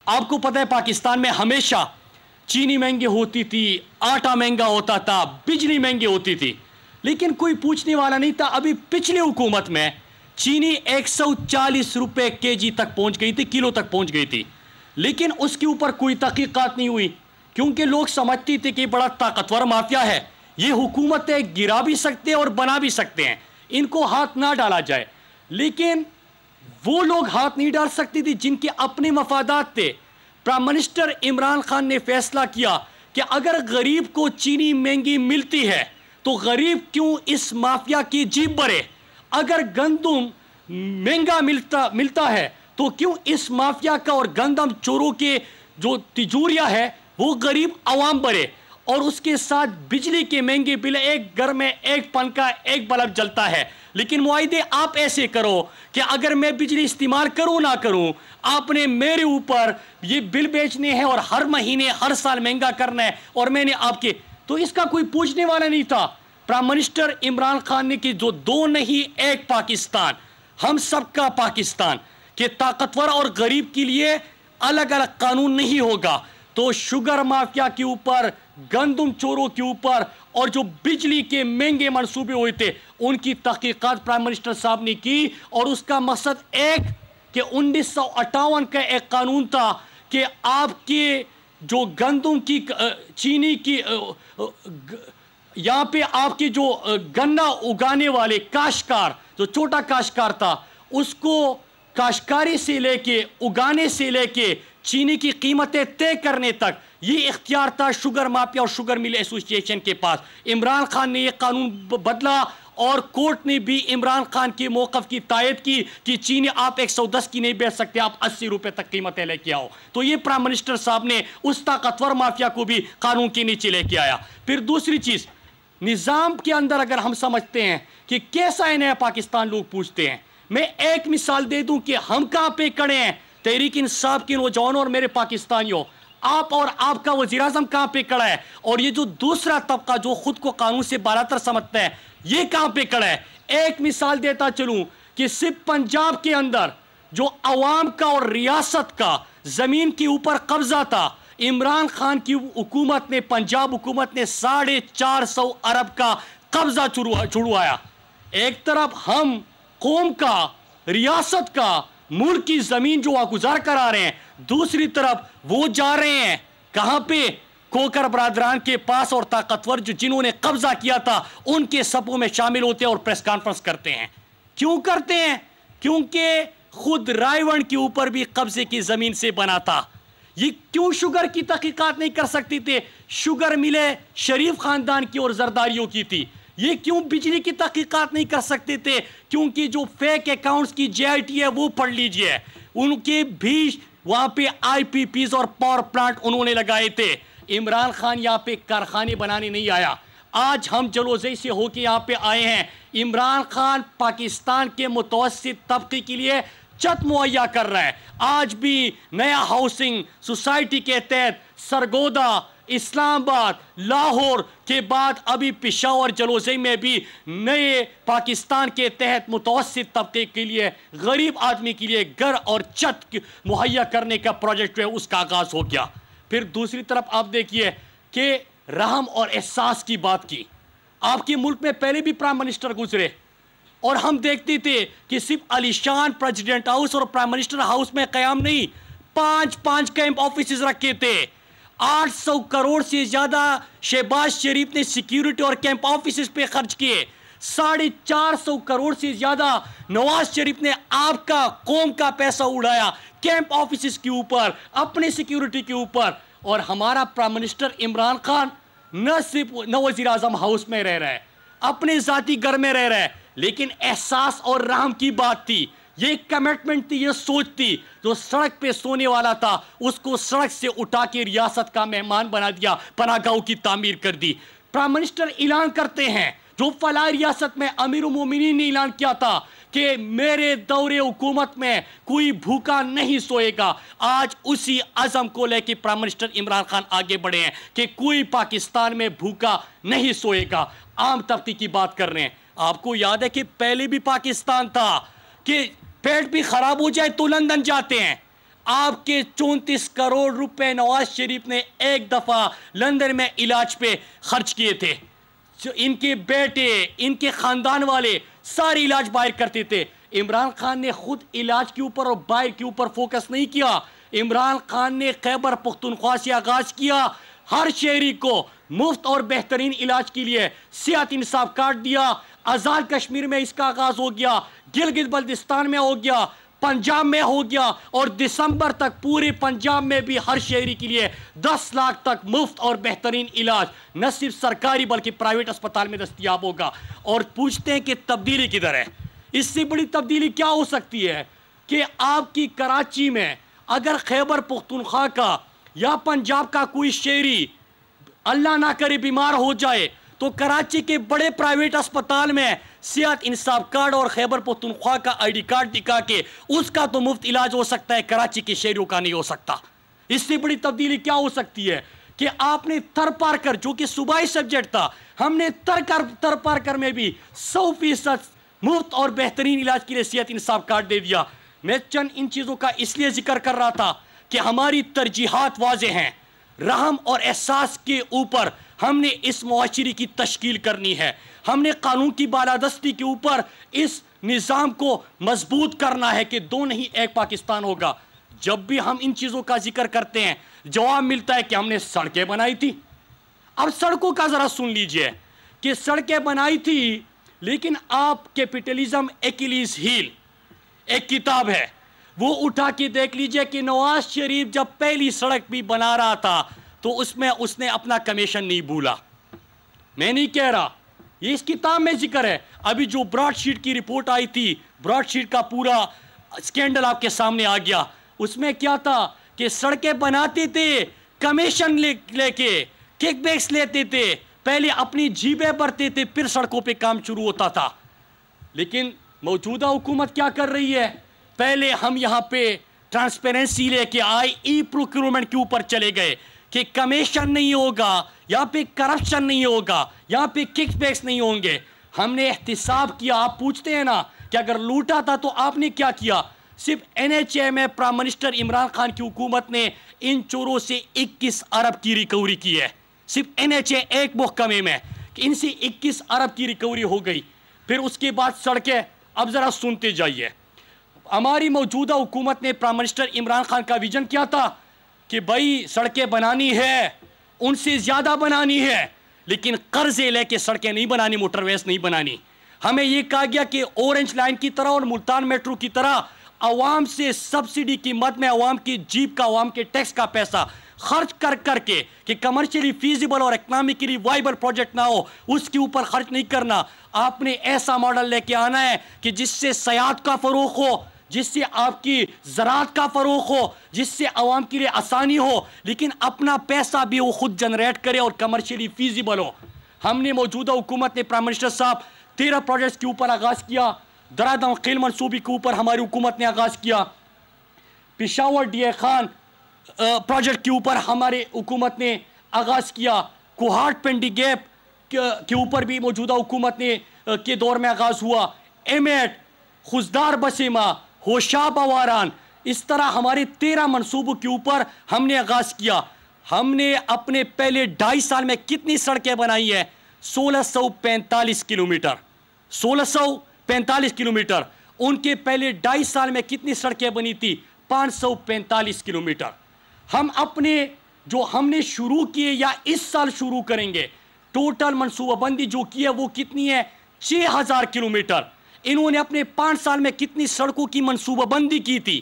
آپ کو پتہ ہے پاکستان میں ہمیشہ چینی مہنگی ہوتی تھی، آٹا مہنگا ہوتا تھا، بجلی مہنگی ہوتی تھی، لیکن کوئی پوچھنے والا نہیں تھا۔ ابھی پچھلی حکومت میں چینی 140 روپے کے جی تک پہنچ گئی تھی، کلو تک پہنچ گئی تھی، لیکن اس کے اوپر کوئی تحقیقات نہیں ہوئی، کیونکہ لوگ سمجھتے تھے کہ بڑا طاقتور مافیا ہے، یہ حکومتیں گرا بھی سکتے ہیں اور بنا بھی سکتے ہیں، ان کو ہاتھ نہ ڈالا جائے۔ لیکن وہ لوگ ہاتھ نہیں ڈال سکتے تھے جن کے اپنے مفادات تھے۔ پرائم منسٹر عمران خان نے فیصلہ کیا کہ اگر غریب کو چینی مہنگی ملتی ہے تو غریب کیوں اس مافیا کی جیب بھرے، اگر گندم مہنگا ملتا ہے تو کیوں اس مافیا کا اور گندم چوروں کے جو تجوریہ ہے وہ غریب عوام بھرے، اور اس کے ساتھ بجلی کے مہنگے بل، ایک گھر میں ایک پنکھا ایک بلب جلتا ہے، لیکن معاہدے آپ ایسے کرو کہ اگر میں بجلی استعمال کروں نہ کروں آپ نے میرے اوپر یہ بل بیچنے ہیں اور ہر مہینے ہر سال مہنگا کرنا ہے، اور میں نے آپ کے، تو اس کا کوئی پوچھنے والا نہیں تھا۔ پرائم منسٹر عمران خان نے کہ جو دو نہیں ایک پاکستان، ہم سب کا پاکستان، کہ طاقتور اور غریب کے لیے الگ الگ قانون نہیں ہوگا، تو شوگر مافیا کے اوپر، گندم چوروں کے اوپر، اور جو بجلی کے مہنگے منصوبے ہوئے تھے ان کی تحقیقات پرائم منسٹر صاحب نے کی، اور اس کا مقصد ایک کہ 1958 کا ایک قانون تھا کہ آپ کے جو گندم کی، چینی کی، یہاں پہ آپ کے جو گنا اگانے والے کاشتکار، جو چھوٹا کاشتکار تھا، اس کو کاشتکاری سے لے کے اگانے سے لے کے چینی کی قیمتیں طے کرنے تک یہ اختیار تھا شوگر مافیا اور شوگر مل ایسوسی ایشن کے پاس۔ عمران خان نے یہ قانون بدلا اور کورٹ نے بھی عمران خان کے موقف کی تائید کی کہ چینی آپ 110 کی نہیں بیچ سکتے، آپ 80 روپے تک قیمتیں لے کے آؤ۔ تو یہ پرائم منسٹر صاحب نے اس طاقتور مافیا کو بھی قانون کے نیچے لے کے آیا۔ پھر دوسری چیز، نظام کے اندر اگر ہم سمجھتے ہیں کہ کیسا ہے نیا پاکستان، لوگ پوچھتے ہیں، میں ایک مثال دے دوں کہ ہم کہاں پہ کھڑے ہیں، تحریک انصاف کے نوجوانوں اور میرے پاکستانیوں، آپ اور آپ کا وزیر اعظم کہاں پہ کھڑا ہے، اور یہ جو دوسرا طبقہ جو خود کو قانون سے بالاتر سمجھتا ہے یہ کہاں پہ کھڑا ہے۔ ایک مثال دیتا چلوں کہ صرف پنجاب کے اندر جو عوام کا اور ریاست کا زمین کے اوپر قبضہ تھا، عمران خان کی حکومت نے، پنجاب حکومت نے 450 ارب کا قبضہ چھڑوایا۔ ایک طرف ہم قوم کا، ریاست کا، ملک کی زمین جو گزار کر آ رہے ہیں، دوسری طرف وہ جا رہے ہیں کہاں پہ، کوکر برادران کے پاس، اور طاقتور جنہوں نے قبضہ کیا تھا ان کے صفوں میں شامل ہوتے ہیں اور پریس کانفرنس کرتے ہیں۔ کیوں کرتے ہیں؟ کیونکہ خود رائیونڈ کے اوپر بھی قبضے کی زمین سے بنا تھا۔ یہ کیوں شوگر کی تحقیقات نہیں کر سکتی تھے؟ شوگر ملے شریف خاندان کی اور زرداریوں کی تھی۔ یہ کیوں بجلی کی تحقیقات نہیں کر سکتے تھے؟ کیونکہ جو فیک اکاؤنٹس کی جے آئی ٹی ہے وہ پڑھ لیجئے، ان کے بھی وہاں پہ آئی پی پیز اور پاور پلانٹ انہوں نے لگائے تھے۔ عمران خان یہاں پہ کارخانے بنانے نہیں آیا، آج ہم جلوزئی سے ہو کے یہاں پہ آئے ہیں۔ عمران خان پاکستان کے متوسط طبقے کے لیے چھت مہیا کر رہا ہے۔ آج بھی نیا ہاؤسنگ سوسائٹی کے تحت سرگودا، اسلام آباد، لاہور کے بعد ابھی پشاور، جلوزئی میں بھی نئے پاکستان کے تحت متوسط طبقے کے لیے، غریب آدمی کے لیے گھر اور چھت مہیا کرنے کا پروجیکٹ ہے، اس کا آغاز ہو گیا۔ پھر دوسری طرف آپ دیکھیے کہ رحم اور احساس کی بات کی، آپ کے ملک میں پہلے بھی پرائم منسٹر گزرے، اور ہم دیکھتے تھے کہ صرف علی شان پریزیڈنٹ ہاؤس اور پرائم منسٹر ہاؤس میں قیام نہیں، 5 کیمپ آفیسز رکھے تھے، 800 کروڑ سے زیادہ شہباز شریف نے سیکیورٹی اور کیمپ آفیسز پہ خرچ کیے، 450 کروڑ سے زیادہ نواز شریف نے آپ کا، قوم کا پیسہ اڑایا کیمپ آفیسز کے اوپر، اپنے سیکیورٹی کے اوپر۔ اور ہمارا پرائم منسٹر عمران خان نہ صرف نہ وزیر اعظم ہاؤس میں رہ رہا ہے، اپنے ذاتی گھر میں رہ رہا ہے، لیکن احساس اور رحم کی بات تھی، یہ کمٹمنٹ تھی، یہ سوچ تھی۔ جو سڑک پہ سونے والا تھا اس کو سڑک سے اٹھا کے ریاست کا مہمان بنا دیا، پناہ گاہوں کی تعمیر کر دی۔ پرائم منسٹر اعلان کرتے ہیں، جو فلاح ریاست میں امیر المومنین نے اعلان کیا تھا کہ میرے دور حکومت میں کوئی بھوکا نہیں سوئے گا، آج اسی عزم کو لے کے پرائم منسٹر عمران خان آگے بڑھے ہیں کہ کوئی پاکستان میں بھوکا نہیں سوئے گا۔ عام طبقے کی بات کر رہے ہیں۔ آپ کو یاد ہے کہ پہلے بھی پاکستان تھا کہ پیٹ بھی خراب ہو جائے تو لندن جاتے ہیں، آپ کے 34 کروڑ روپے نواز شریف نے ایک دفعہ لندن میں علاج پہ خرچ کیے تھے. ان کے بیٹے، ان کے خاندان والے سارے علاج باہر کرتے تھے. عمران خان نے خود علاج کے اوپر اور باہر کے اوپر فوکس نہیں کیا. عمران خان نے خیبر پختونخوا سے آغاز کیا، ہر شہری کو مفت اور بہترین علاج کے لیے صحت انصاف کارڈ دیا. آزاد کشمیر میں اس کا آغاز ہو گیا، گلگت بلتستان میں ہو گیا، پنجاب میں ہو گیا، اور دسمبر تک پورے پنجاب میں بھی ہر شہری کے لیے 10 لاکھ تک مفت اور بہترین علاج نہ صرف سرکاری بلکہ پرائیویٹ اسپتال میں دستیاب ہوگا. اور پوچھتے ہیں کہ تبدیلی کدھر ہے؟ اس سے بڑی تبدیلی کیا ہو سکتی ہے کہ آپ کی کراچی میں اگر خیبر پختونخوا کا یا پنجاب کا کوئی شہری اللہ نہ کرے بیمار ہو جائے تو کراچی کے بڑے پرائیویٹ اسپتال میں صحت انصاف کارڈ اور خیبر پختونخوا کا آئی ڈی کارڈ دکھا کے اس کا تو مفت علاج ہو سکتا ہے، کراچی کے شہریوں کا نہیں ہو سکتا. اس سے بڑی تبدیلی کیا ہو سکتی ہے کہ آپ نے تر پار کر، جو کہ صوبائی سبجیکٹ تھا، ہم نے تر پار کر میں بھی 100% مفت اور بہترین علاج کے لیے صحت انصاف کارڈ دے دیا. میں چند ان چیزوں کا اس لیے ذکر کر رہا تھا کہ ہماری ترجیحات واضح ہیں. رحم اور احساس کے اوپر ہم نے اس معاشرے کی تشکیل کرنی ہے. ہم نے قانون کی بالادستی کے اوپر اس نظام کو مضبوط کرنا ہے کہ دو نہیں ایک پاکستان ہوگا. جب بھی ہم ان چیزوں کا ذکر کرتے ہیں جواب ملتا ہے کہ ہم نے سڑکیں بنائی تھی. اب سڑکوں کا ذرا سن لیجئے کہ سڑکیں بنائی تھی، لیکن آپ کیپٹلزم ایکلیز ہیل ایک کتاب ہے، وہ اٹھا کے دیکھ لیجئے کہ نواز شریف جب پہلی سڑک بھی بنا رہا تھا تو اس میں اس نے اپنا کمیشن نہیں بھولا. میں نہیں کہہ رہا، یہ اس کتاب میں ذکر ہے. ابھی جو براڈ شیٹ کی رپورٹ آئی تھی، براڈ شیٹ کا پورا سکینڈل آپ کے سامنے آ گیا. اس میں کیا تھا کہ سڑکیں بناتے تھے، کمیشن لے کے کک بیکس لیتے تھے، پہلے اپنی جیبیں بھرتے تھے، پھر سڑکوں پہ کام شروع ہوتا تھا. لیکن موجودہ حکومت کیا کر رہی ہے؟ پہلے ہم یہاں پہ ٹرانسپیرنسی لے کے آئی، ای پروکیورمنٹ کے اوپر چلے گئے کہ کمیشن نہیں ہوگا، یہاں پہ کرپشن نہیں ہوگا، یہاں پہ کک بیکس نہیں ہوں گے. ہم نے احتساب کیا. آپ پوچھتے ہیں نا کہ اگر لوٹا تھا تو آپ نے کیا کیا؟ صرف NHA میں پرائم منسٹر عمران خان کی حکومت نے ان چوروں سے 21 ارب کی ریکوری کی ہے. صرف NHA ایک محکمے میں کہ ان سے 21 ارب کی ریکوری ہو گئی. پھر اس کے بعد سڑکیں. اب ذرا سنتے جائیے. ہماری موجودہ حکومت نے پرائم منسٹر عمران خان کا ویژن کیا تھا کہ بھائی سڑکیں بنانی ہے، ان سے زیادہ بنانی ہے، لیکن قرضے لے کے سڑکیں نہیں بنانی، موٹر ویز نہیں بنانی. ہمیں یہ کہا گیا کہ اورنج لائن کی طرح اور ملتان میٹرو کی طرح عوام سے سبسڈی کی مد میں عوام کی جیب کا، عوام کے ٹیکس کا پیسہ خرچ کر کے کہ کمرشلی فیزیبل اور اکنامکلی وائبل پروجیکٹ نہ ہو، اس کے اوپر خرچ نہیں کرنا. آپ نے ایسا ماڈل لے کے آنا ہے کہ جس سے سیاحت کا فروغ ہو، جس سے آپ کی زراعت کا فروغ ہو، جس سے عوام کے لیے آسانی ہو، لیکن اپنا پیسہ بھی وہ خود جنریٹ کرے اور کمرشلی فیزیبل ہو. ہم نے موجودہ حکومت نے پرائم منسٹر صاحب 13 پروجیکٹس کے اوپر آغاز کیا. درادم خیل منصوبے کے اوپر ہماری حکومت نے آغاز کیا. Peshawar D A Khan project کے اوپر ہماری حکومت نے آغاز کیا. کوہاٹ پنڈی گیپ کے اوپر بھی موجودہ حکومت نے کے دور میں آغاز ہوا. ایمیٹ، خزدار بسیما، ہوشاب واران، اس طرح ہمارے 13 منصوبوں کے اوپر ہم نے آغاز کیا. ہم نے اپنے پہلے 2.5 سال میں کتنی سڑکیں بنائی ہیں؟ 1645 کلومیٹر. 1645 کلومیٹر. ان کے پہلے 2.5 سال میں کتنی سڑکیں بنی تھی؟ 545 کلومیٹر. ہم اپنے جو ہم نے شروع کیے یا اس سال شروع کریں گے، ٹوٹل منصوبہ بندی جو کی ہے وہ کتنی ہے؟ 6000 کلومیٹر. انہوں نے اپنے 5 سال میں کتنی سڑکوں کی منصوبہ بندی کی تھی؟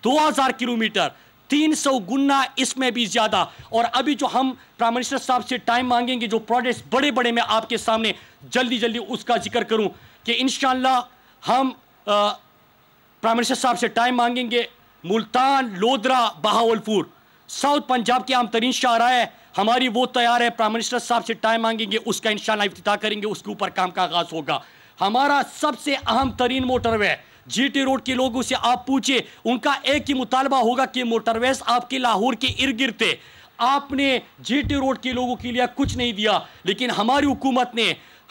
2000 کلومیٹر. 300 گنا اس میں بھی زیادہ. اور ابھی جو ہم پرائم منسٹر صاحب سے ٹائم مانگیں گے، جو پروجیکٹس بڑے بڑے میں آپ کے سامنے جلدی اس کا ذکر کروں کہ انشاءاللہ ہم پرائم منسٹر صاحب سے ٹائم مانگیں گے. ملتان، لودرا، بہاولپور، ساؤتھ پنجاب کے اہم ترین شاہراہ ہے ہماری، وہ تیار ہے. پرائم منسٹر صاحب سے ٹائم مانگیں گے، اس کا انشاءاللہ افتتاح کریں گے، اس کے اوپر کام کا آغاز ہوگا. ہمارا سب سے اہم ترین موٹر وے جی ٹی روڈ کے لوگوں سے آپ پوچھیں، ان کا ایک ہی مطالبہ ہوگا کہ موٹر ویز آپ کے لاہور کے ارد گرد تھے. آپ نے جی ٹی روڈ کے لوگوں کے لیے کچھ نہیں دیا، لیکن ہماری حکومت نے